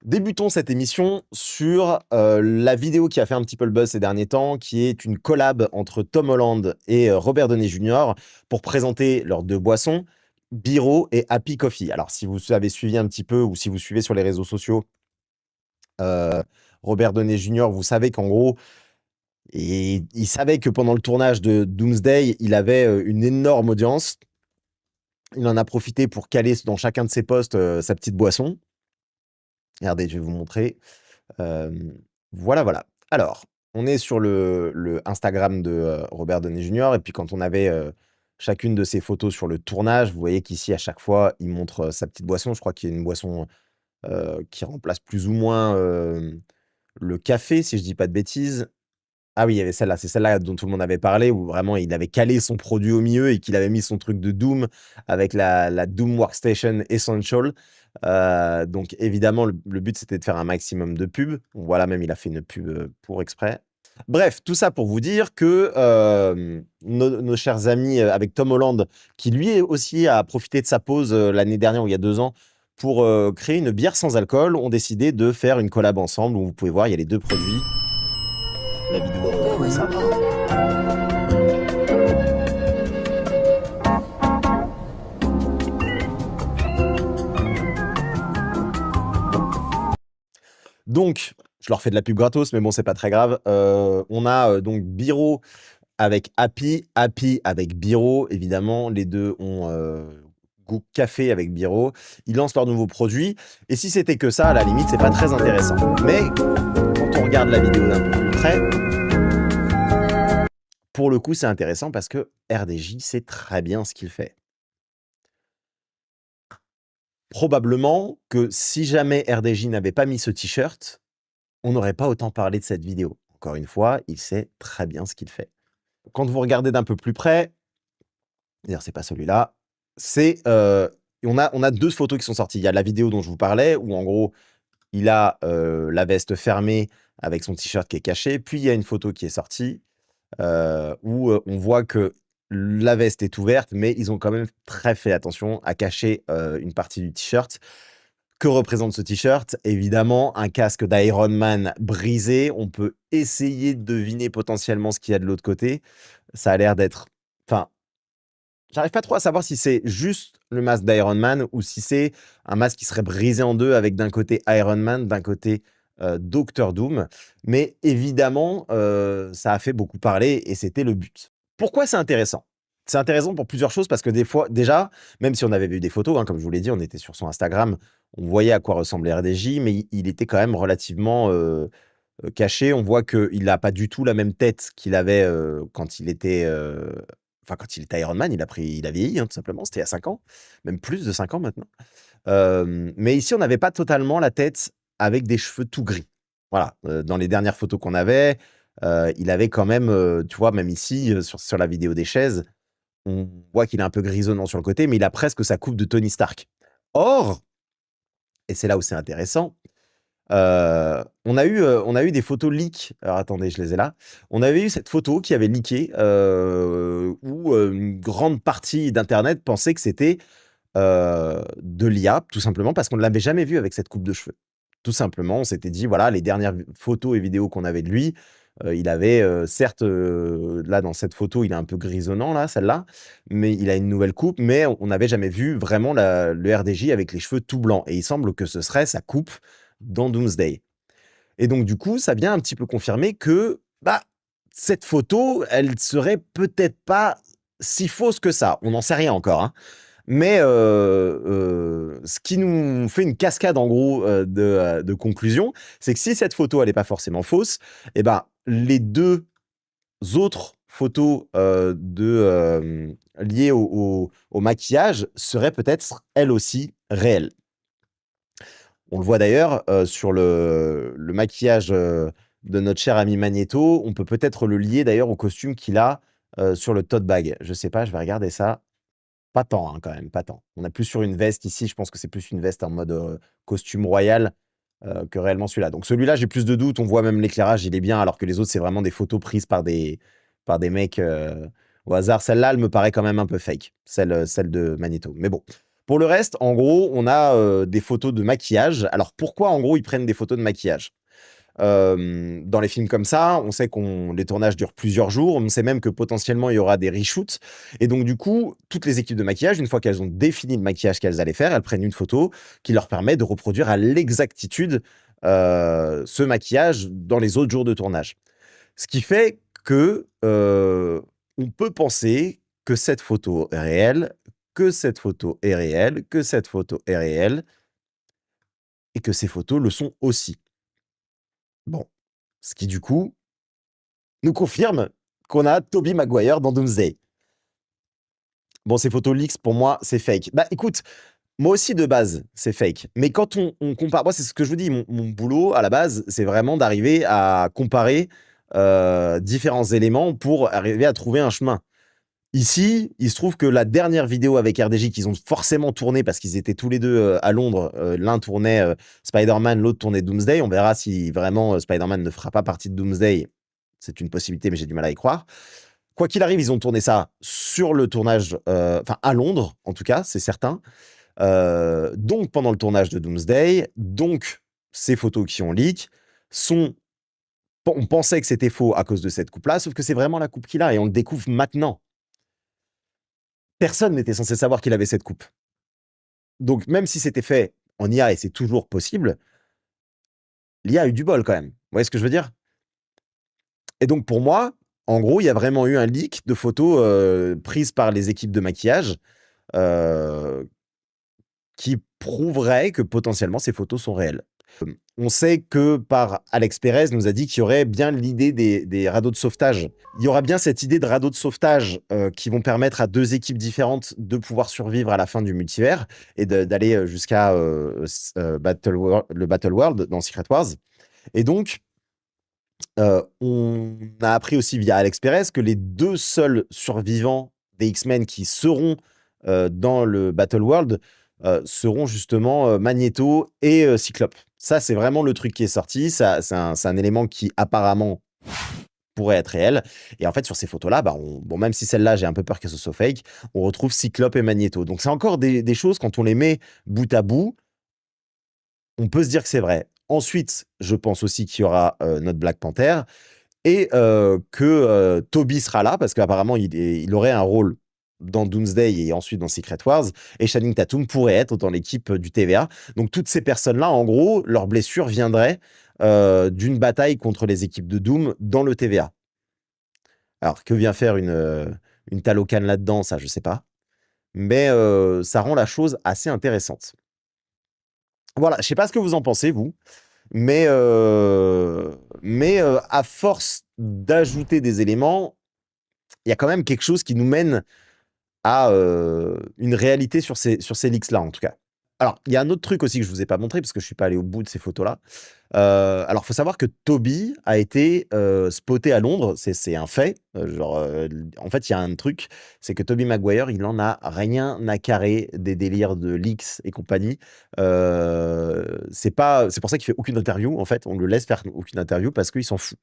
Débutons cette émission sur la vidéo qui a fait un petit peu le buzz ces derniers temps, qui est une collab entre Tom Holland et Robert Downey Jr. pour présenter leurs deux boissons, Biro et Happy Coffee. Alors, si vous avez suivi un petit peu ou si vous suivez sur les réseaux sociaux Robert Downey Jr., vous savez qu'en gros, il savait que pendant le tournage de Doomsday, il avait une énorme audience. Il en a profité pour caler dans chacun de ses posts sa petite boisson. Regardez, je vais vous montrer. Voilà, voilà. Alors, on est sur le Instagram de Robert Downey Jr. Et puis quand on avait chacune de ses photos sur le tournage, vous voyez qu'ici, à chaque fois, il montre sa petite boisson. Je crois qu'il y a une boisson qui remplace plus ou moins le café, si je dis pas de bêtises. Ah oui, il y avait celle-là, c'est celle-là dont tout le monde avait parlé, où vraiment il avait calé son produit au milieu et qu'il avait mis son truc de Doom avec la Doom Workstation Essential. Donc évidemment, le but, c'était de faire un maximum de pubs. Voilà, même il a fait une pub pour exprès. Bref, tout ça pour vous dire que nos chers amis avec Tom Holland, qui lui aussi a profité de sa pause l'année dernière ou il y a 2 ans pour créer une bière sans alcool, ont décidé de faire une collab ensemble où vous pouvez voir, il y a les deux produits. La vidéo commence à... Donc, je leur fais de la pub gratos, mais bon, c'est pas très grave. On a donc Biro avec Happy, Happy avec Biro. Évidemment, les deux ont goût café avec Biro. Ils lancent leurs nouveaux produits. Et si c'était que ça, à la limite, c'est pas très intéressant. Mais quand on regarde la vidéo d'un peu plus près, pour le coup, c'est intéressant parce que RDJ sait très bien ce qu'il fait. Probablement que si jamais RDJ n'avait pas mis ce t-shirt, on n'aurait pas autant parlé de cette vidéo. Encore une fois, il sait très bien ce qu'il fait. Quand vous regardez d'un peu plus près, d'ailleurs, c'est pas celui-là, c'est on a 2 photos qui sont sorties. Il y a la vidéo dont je vous parlais, où en gros, il a la veste fermée avec son t-shirt qui est caché. Puis il y a une photo qui est sortie où on voit que la veste est ouverte, mais ils ont quand même très fait attention à cacher une partie du t-shirt. Que représente ce t-shirt? Évidemment, un casque d'Iron Man brisé. On peut essayer de deviner potentiellement ce qu'il y a de l'autre côté. Ça a l'air d'être... Enfin, j'arrive pas trop à savoir si c'est juste le masque d'Iron Man ou si c'est un masque qui serait brisé en deux avec d'un côté Iron Man, d'un côté Doctor Doom. Mais évidemment, ça a fait beaucoup parler et c'était le but. Pourquoi c'est intéressant? C'est intéressant pour plusieurs choses parce que des fois, déjà, même si on avait vu des photos, hein, comme je vous l'ai dit, on était sur son Instagram, on voyait à quoi ressemblait RDJ, mais il était quand même relativement caché. On voit qu'il n'a pas du tout la même tête qu'il avait quand il était... Enfin, quand il était Iron Man, il a vieilli, hein, tout simplement. C'était il y a 5 ans, même plus de 5 ans maintenant. Mais ici, on n'avait pas totalement la tête avec des cheveux tout gris. Voilà, dans les dernières photos qu'on avait, il avait quand même, tu vois, même ici, sur la vidéo des chaises, on voit qu'il est un peu grisonnant sur le côté, mais il a presque sa coupe de Tony Stark. Or, et c'est là où c'est intéressant, on a eu des photos leak. Alors attendez, je les ai là. On avait eu cette photo qui avait leaké, où une grande partie d'internet pensait que c'était de l'IA, tout simplement parce qu'on ne l'avait jamais vu avec cette coupe de cheveux. Tout simplement, on s'était dit, voilà, les dernières photos et vidéos qu'on avait de lui, il avait certes, là dans cette photo, il est un peu grisonnant là, celle-là, mais il a une nouvelle coupe, mais on n'avait jamais vu vraiment le RDJ avec les cheveux tout blancs et il semble que ce serait sa coupe dans Doomsday. Et donc du coup, ça vient un petit peu confirmer que, bah, cette photo, elle serait peut-être pas si fausse que ça. On n'en sait rien encore, hein. Mais ce qui nous fait une cascade en gros de conclusions, c'est que si cette photo elle est pas forcément fausse, et ben les 2 autres photos liées au maquillage seraient peut-être elles aussi réelles. On le voit d'ailleurs sur le maquillage de notre cher ami Magneto. On peut peut-être le lier d'ailleurs au costume qu'il a sur le tote bag. Je sais pas, je vais regarder ça. Pas tant, hein, quand même, pas tant. On est plus sur une veste ici, je pense que c'est plus une veste en mode costume royal que réellement celui-là. Donc celui-là, j'ai plus de doutes. On voit même l'éclairage, il est bien, alors que les autres, c'est vraiment des photos prises par des mecs au hasard. Celle-là, elle me paraît quand même un peu fake, celle de Magneto. Mais bon, Pour le reste, en gros, on a des photos de maquillage. Alors, pourquoi, en gros, ils prennent des photos de maquillage? Dans les films comme ça, on sait que les tournages durent plusieurs jours. On sait même que potentiellement, il y aura des reshoots. Et donc, du coup, toutes les équipes de maquillage, une fois qu'elles ont défini le maquillage qu'elles allaient faire, elles prennent une photo qui leur permet de reproduire à l'exactitude ce maquillage dans les autres jours de tournage. Ce qui fait que on peut penser que cette photo est réelle, que cette photo est réelle, que cette photo est réelle, et que ces photos le sont aussi. Bon, ce qui du coup nous confirme qu'on a Tobey Maguire dans Doomsday. Bon, ces photos leaks, pour moi, c'est fake. Bah écoute, moi aussi de base, c'est fake. Mais quand on compare, moi c'est ce que je vous dis, mon boulot à la base, c'est vraiment d'arriver à comparer différents éléments pour arriver à trouver un chemin. Ici, il se trouve que la dernière vidéo avec RDJ qu'ils ont forcément tourné parce qu'ils étaient tous les deux à Londres, l'un tournait Spider-Man, l'autre tournait Doomsday. On verra si vraiment Spider-Man ne fera pas partie de Doomsday. C'est une possibilité, mais j'ai du mal à y croire. Quoi qu'il arrive, ils ont tourné ça sur le tournage, enfin à Londres, en tout cas, c'est certain. Donc pendant le tournage de Doomsday, donc ces photos qui ont leak sont. On pensait que c'était faux à cause de cette coupe-là, sauf que c'est vraiment la coupe qu'il a et on le découvre maintenant. Personne n'était censé savoir qu'il avait cette coupe. Donc même si c'était fait en IA et c'est toujours possible, l'IA a eu du bol quand même. Vous voyez ce que je veux dire? Et donc pour moi, en gros, il y a vraiment eu un leak de photos prises par les équipes de maquillage heu, qui prouverait que potentiellement ces photos sont réelles. On sait que par Alex Perez nous a dit qu'il y aurait bien l'idée des radeaux de sauvetage. Il y aura bien cette idée de radeaux de sauvetage qui vont permettre à 2 équipes différentes de pouvoir survivre à la fin du multivers et d'aller jusqu'à le Battle World dans Secret Wars. Et donc, on a appris aussi via Alex Perez que les 2 seuls survivants des X-Men qui seront dans le Battle World seront justement Magneto et Cyclope. Ça, c'est vraiment le truc qui est sorti. Ça, c'est un élément qui apparemment pourrait être réel. Et en fait, sur ces photos-là, bah, bon, même si celle-là, j'ai un peu peur qu'elle soit fake, on retrouve Cyclope et Magneto. Donc, c'est encore des choses, quand on les met bout à bout, on peut se dire que c'est vrai. Ensuite, je pense aussi qu'il y aura notre Black Panther et que Toby sera là, parce qu'apparemment, il aurait un rôle dans Doomsday et ensuite dans Secret Wars, et Channing Tatum pourrait être dans l'équipe du TVA. Donc toutes ces personnes-là, en gros, leurs blessures viendraient d'une bataille contre les équipes de Doom dans le TVA. Alors, que vient faire une Talocan là-dedans, ça, je sais pas. Mais ça rend la chose assez intéressante. Voilà, je sais pas ce que vous en pensez, vous, mais à force d'ajouter des éléments, il y a quand même quelque chose qui nous mène à une réalité sur ces leaks-là, en tout cas. Alors, il y a un autre truc aussi que je vous ai pas montré, parce que je suis pas allé au bout de ces photos-là. Alors, faut savoir que Toby a été spoté à Londres, c'est un fait. En fait, il y a un truc, c'est que Tobey Maguire, il en a rien à carrer des délires de leaks et compagnie. C'est pour ça qu'il fait aucune interview, en fait. On le laisse faire aucune interview parce qu'il s'en fout.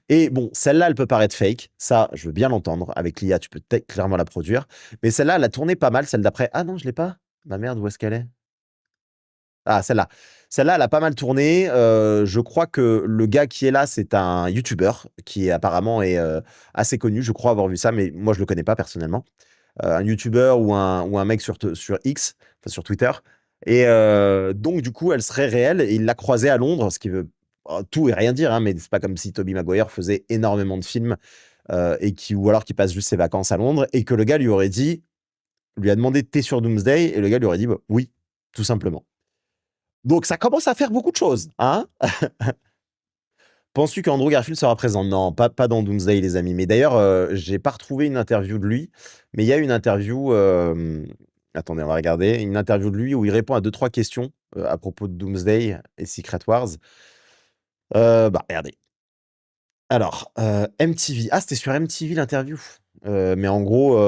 Et bon, celle-là, elle peut paraître fake. Ça, je veux bien l'entendre. Avec l'IA, tu peux clairement la produire. Mais celle-là, elle a tourné pas mal. Celle d'après. Ah non, je l'ai pas. Ma merde, où est-ce qu'elle est? Ah, celle-là. Celle-là, elle a pas mal tourné. Je crois que le gars qui est là, c'est un YouTuber qui apparemment est assez connu. Je crois avoir vu ça, mais moi, je le connais pas personnellement. Un YouTuber ou un mec sur X, enfin, sur Twitter. Et donc, du coup, elle serait réelle. Et il l'a croisée à Londres, ce qui veut tout et rien dire, hein, mais c'est pas comme si Tobey Maguire faisait énormément de films ou alors qu'il passe juste ses vacances à Londres et que le gars lui a demandé t'es sur Doomsday et le gars lui aurait dit bah, oui, tout simplement. Donc ça commence à faire beaucoup de choses, hein. Penses-tu qu'Andrew Garfield sera présent? Non, pas dans Doomsday, les amis. Mais d'ailleurs, j'ai pas retrouvé une interview de lui, mais il y a une interview, attendez, on va regarder, une interview de lui où il répond à 2-3 questions à propos de Doomsday et Secret Wars. Bah, regardez. Alors, MTV. Ah, c'était sur MTV l'interview. Mais en gros,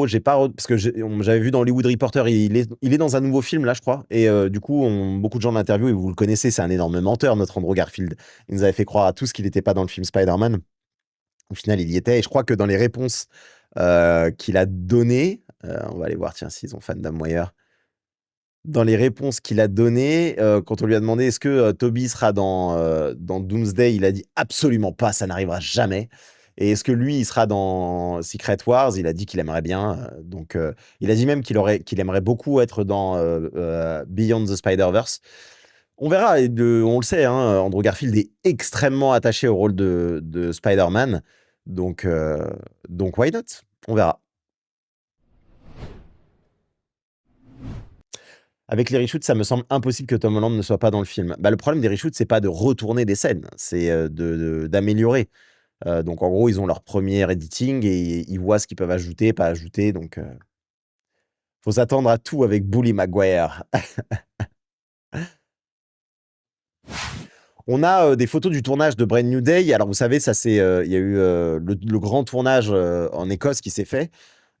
j'ai pas parce que j'avais vu dans Hollywood Reporter, il est dans un nouveau film là, je crois. Et du coup, beaucoup de gens l'interviewent et vous le connaissez, c'est un énorme menteur, notre Andrew Garfield. Il nous avait fait croire à tous qu'il n'était pas dans le film Spider-Man. Au final, il y était. Et je crois que dans les réponses qu'il a données, On va aller voir, tiens, s'ils ont Fandom Wire. Dans les réponses qu'il a données, quand on lui a demandé: «Est-ce que, Toby sera dans Doomsday?» Il a dit: «Absolument pas, ça n'arrivera jamais» et est-ce que lui, il sera dans Secret Wars? Il a dit qu'il aimerait bien, donc il a dit même qu'il aimerait beaucoup être dans, Beyond the Spider-Verse. On verra et on le sait, hein, Andrew Garfield est extrêmement attaché au rôle de Spider-Man, donc why not? On verra. Avec les reshoots, ça me semble impossible que Tom Holland ne soit pas dans le film. Bah, le problème des reshoots, c'est pas de retourner des scènes, c'est, d'améliorer. Donc en gros, ils ont leur premier editing et ils voient ce qu'ils peuvent ajouter, pas ajouter, donc faut s'attendre à tout avec Bully Maguire. On a, des photos du tournage de Brand New Day. Alors vous savez, ça c'est, il y a eu, le grand tournage, en Écosse qui s'est fait,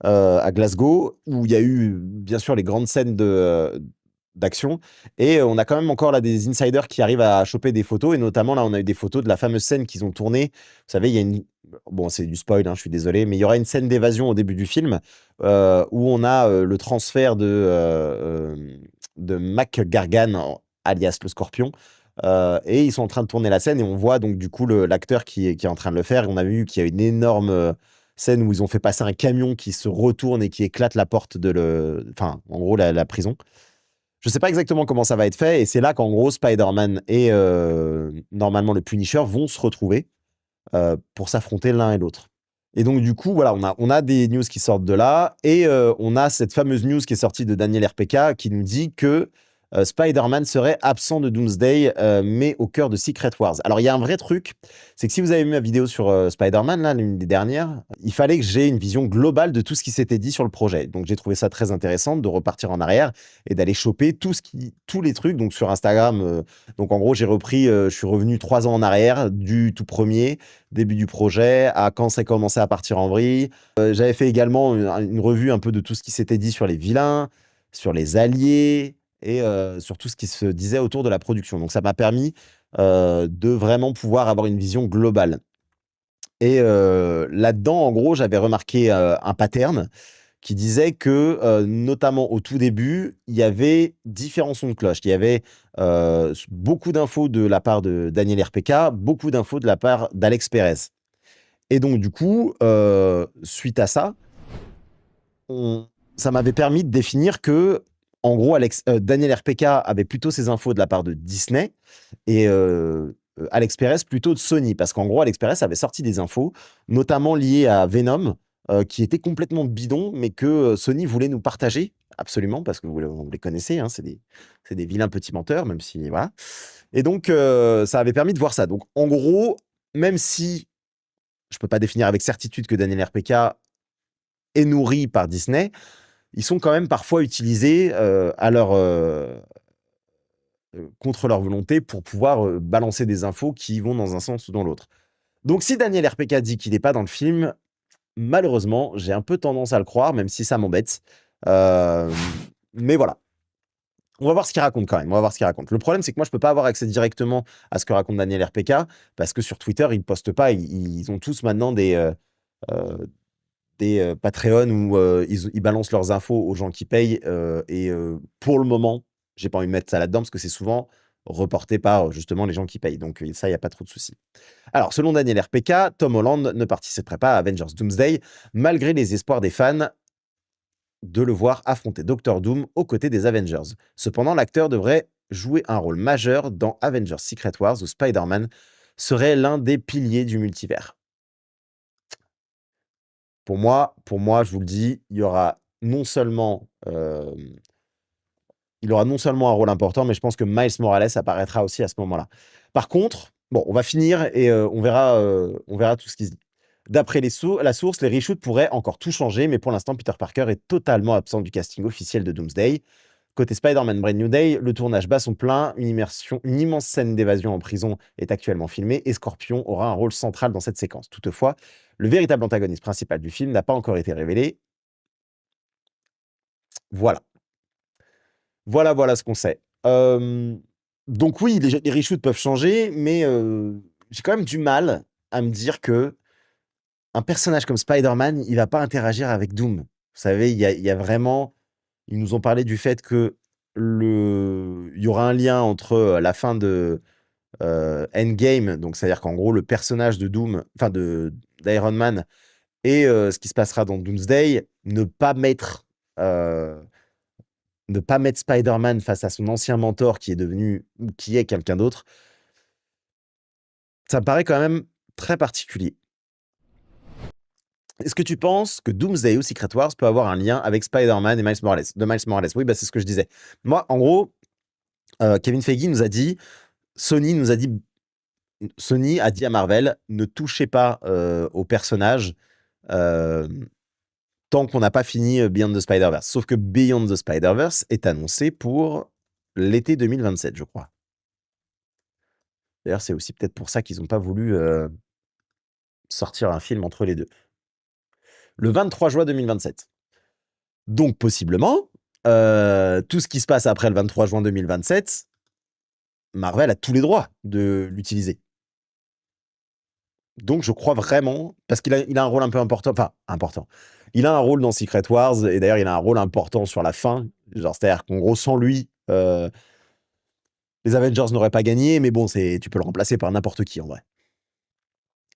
à Glasgow, où il y a eu, bien sûr, les grandes scènes d'action et on a quand même encore là des insiders qui arrivent à choper des photos et notamment là, on a eu des photos de la fameuse scène qu'ils ont tournée. Vous savez, il y a une bon, c'est du spoil, hein, je suis désolé, mais il y aura une scène d'évasion au début du film, où on a, le transfert de Mac Gargan, alias le Scorpion, et ils sont en train de tourner la scène et on voit donc du coup l'acteur qui est en train de le faire et on a vu qu'il y a une énorme, scène où ils ont fait passer un camion qui se retourne et qui éclate la porte enfin, en gros, la prison. Je sais pas exactement comment ça va être fait et c'est là qu'en gros Spider-Man et normalement le Punisher vont se retrouver, pour s'affronter l'un et l'autre. Et donc du coup, voilà, on a des news qui sortent de là et on a cette fameuse news qui est sortie de Daniel RPK qui nous dit que, Spider-Man serait absent de Doomsday, mais au cœur de Secret Wars. Alors il y a un vrai truc, c'est que si vous avez vu ma vidéo sur, Spider-Man là, l'une des dernières, il fallait que j'ai une vision globale de tout ce qui s'était dit sur le projet. Donc j'ai trouvé ça très intéressant de repartir en arrière et d'aller choper tous les trucs donc sur Instagram, donc en gros j'ai repris, je suis revenu 3 ans en arrière du tout premier début du projet à quand ça commençait à partir en vrille. J'avais fait également une revue un peu de tout ce qui s'était dit sur les vilains, sur les alliés et sur tout ce qui se disait autour de la production. Donc ça m'a permis, de vraiment pouvoir avoir une vision globale et là-dedans, en gros, j'avais remarqué, un pattern qui disait que, notamment au tout début, il y avait différents sons de cloche. Il y avait, beaucoup d'infos de la part de Daniel RPK, beaucoup d'infos de la part d'Alex Perez et donc du coup, suite à ça, ça m'avait permis de définir que, en gros, Daniel RPK avait plutôt ses infos de la part de Disney et Alex Perez plutôt de Sony. Parce qu'en gros, Alex Perez avait sorti des infos, notamment liées à Venom, qui étaient complètement bidons, mais que Sony voulait nous partager, absolument, parce que vous les connaissez, hein, c'est des vilains petits menteurs, même si, voilà. Et donc, ça avait permis de voir ça. Donc, en gros, même si je peux pas définir avec certitude que Daniel RPK est nourri par Disney, ils sont quand même parfois utilisés, contre leur volonté pour pouvoir, balancer des infos qui vont dans un sens ou dans l'autre. Donc si Daniel RPK dit qu'il est pas dans le film, malheureusement, j'ai un peu tendance à le croire, même si ça m'embête. Hem, mais voilà. On va voir ce qu'il raconte quand même, on va voir ce qu'il raconte. Le problème, c'est que moi, je peux pas avoir accès directement à ce que raconte Daniel RPK, parce que sur Twitter, ils postent pas, ils ont tous maintenant heu, des Patreon où, ils balancent leurs infos aux gens qui payent, et pour le moment, j'ai pas envie de mettre ça là-dedans parce que c'est souvent reporté par, justement les gens qui payent. Donc, ça, il y a pas trop de soucis. Alors, selon Daniel RPK, Tom Holland ne participerait pas à Avengers Doomsday, malgré les espoirs des fans de le voir affronter Doctor Doom aux côtés des Avengers. Cependant, l'acteur devrait jouer un rôle majeur dans Avengers Secret Wars où Spider-Man serait l'un des piliers du multivers. Pour moi, je vous le dis, il aura non seulement un rôle important, mais je pense que Miles Morales apparaîtra aussi à ce moment-là. Par contre, bon, on va finir et on verra tout ce qui se dit. D'après la source, les reshoots pourraient encore tout changer, mais pour l'instant, Peter Parker est totalement absent du casting officiel de Doomsday. Côté Spider-Man Brand New Day, le tournage bat son plein, une immense scène d'évasion en prison est actuellement filmée et Scorpion aura un rôle central dans cette séquence. Toutefois, le véritable antagoniste principal du film n'a pas encore été révélé. Voilà. Voilà ce qu'on sait. Donc oui, les reshoots peuvent changer, mais j'ai quand même du mal à me dire que un personnage comme Spider-Man, il va pas interagir avec Doom. Vous savez, il y a vraiment ils nous ont parlé du fait que il y aura un lien entre, la fin de, Endgame, donc c'est-à-dire qu'en gros, le personnage de Doom, enfin d'Iron Man et ce qui se passera dans Doomsday, heu, ne pas mettre Spider-Man face à son ancien mentor qui est devenu ou qui est quelqu'un d'autre, ça me paraît quand même très particulier. Est-ce que tu penses que Doomsday ou Secret Wars peut avoir un lien avec Spider-Man et Miles Morales de Miles Morales? Oui, bah, c'est ce que je disais. Moi, en gros, Kevin Feige nous a dit Sony nous a dit Sony a dit à Marvel: «Ne touchez pas, au personnage, hem, tant qu'on n'a pas fini, Beyond the Spider-Verse». Sauf que Beyond the Spider-Verse est annoncé pour l'été 2027, je crois. D'ailleurs, c'est aussi peut-être pour ça qu'ils ont pas voulu, sortir un film entre les 2. Le 23 juin 2027. Donc possiblement, tout ce qui se passe après le 23 juin 2027, Marvel a tous les droits de l'utiliser. Donc je crois vraiment parce qu'il a un rôle un peu important, enfin important. Il a un rôle dans Secret Wars et d'ailleurs il a un rôle important sur la fin. Genre, c'est-à-dire qu'en gros sans lui, les Avengers n'auraient pas gagné, mais bon, tu peux le remplacer par n'importe qui en vrai.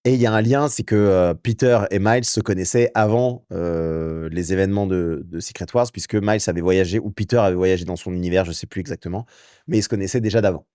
Et il y a un lien, c'est que, Peter et Miles se connaissaient avant, les événements de Secret Wars puisque Miles avait voyagé ou Peter avait voyagé dans son univers, je sais plus exactement, mais ils se connaissaient déjà d'avant.